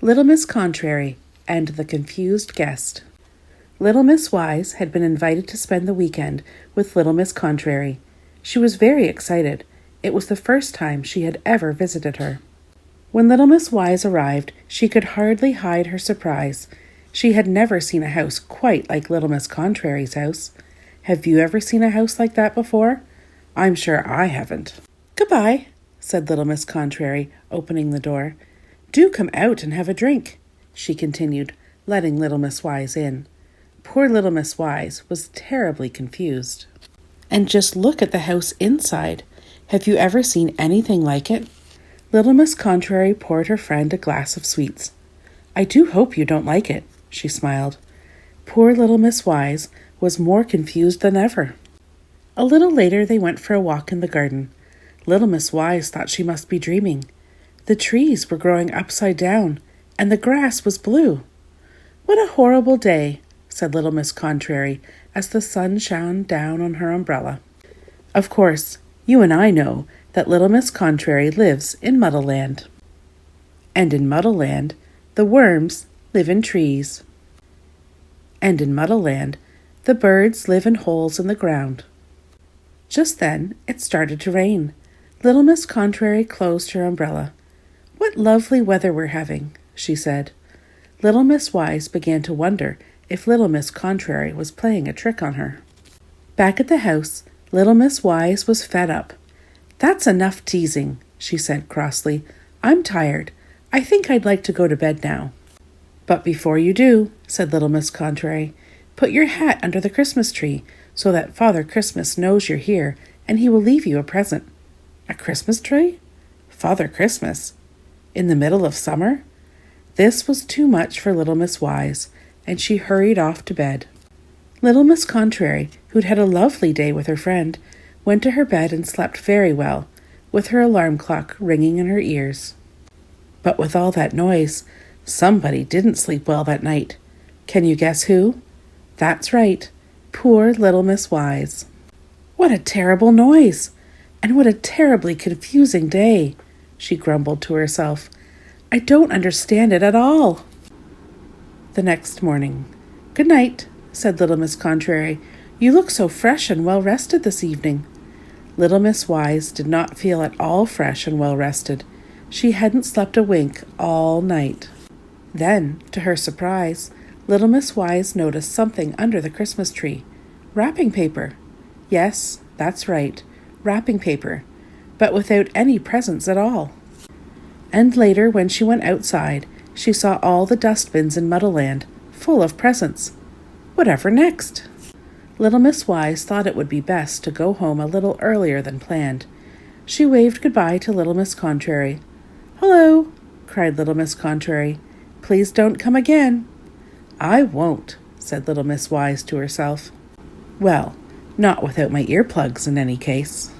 Little Miss Contrary and the Confused Guest. Little Miss Wise had been invited to spend the weekend with Little Miss Contrary. She was very excited. It was the first time she had ever visited her. When Little Miss Wise arrived, she could hardly hide her surprise. She had never seen a house quite like Little Miss Contrary's house. Have you ever seen a house like that before? I'm sure I haven't. Goodbye, said Little Miss Contrary, opening the door. Do come out and have a drink, she continued, letting Little Miss Wise in. Poor Little Miss Wise was terribly confused. And just look at the house inside. Have you ever seen anything like it? Little Miss Contrary poured her friend a glass of sweets. I do hope you don't like it, she smiled. Poor Little Miss Wise was more confused than ever. A little later they went for a walk in the garden. Little Miss Wise thought she must be dreaming. The trees were growing upside down, and the grass was blue. What a horrible day, said Little Miss Contrary, as the sun shone down on her umbrella. Of course, you and I know that Little Miss Contrary lives in Muddleland. And in Muddleland, the worms live in trees. And in Muddleland, the birds live in holes in the ground. Just then, it started to rain. Little Miss Contrary closed her umbrella. What lovely weather we're having, she said. Little Miss Wise began to wonder if Little Miss Contrary was playing a trick on her. Back at the house, Little Miss Wise was fed up. That's enough teasing, she said crossly. I'm tired. I think I'd like to go to bed now. But before you do, said Little Miss Contrary, put your hat under the Christmas tree so that Father Christmas knows you're here and he will leave you a present. A Christmas tree? Father Christmas? In the middle of summer? This was too much for Little Miss Wise, and she hurried off to bed. Little Miss Contrary, who'd had a lovely day with her friend, went to her bed and slept very well, with her alarm clock ringing in her ears. But with all that noise, somebody didn't sleep well that night. Can you guess who? That's right, poor Little Miss Wise. What a terrible noise! And what a terribly confusing day, she grumbled to herself. I don't understand it at all. The next morning. Good night, said Little Miss Contrary. You look so fresh and well rested this evening. Little Miss Wise did not feel at all fresh and well rested. She hadn't slept a wink all night. Then, to her surprise, Little Miss Wise noticed something under the Christmas tree. Wrapping paper. Yes, that's right, wrapping paper, but without any presents at all. And later, when she went outside, she saw all the dustbins in Muddleland, full of presents. Whatever next? Little Miss Wise thought it would be best to go home a little earlier than planned. She waved goodbye to Little Miss Contrary. Hello, cried Little Miss Contrary. Please don't come again. I won't, said Little Miss Wise to herself. Well, not without my earplugs in any case.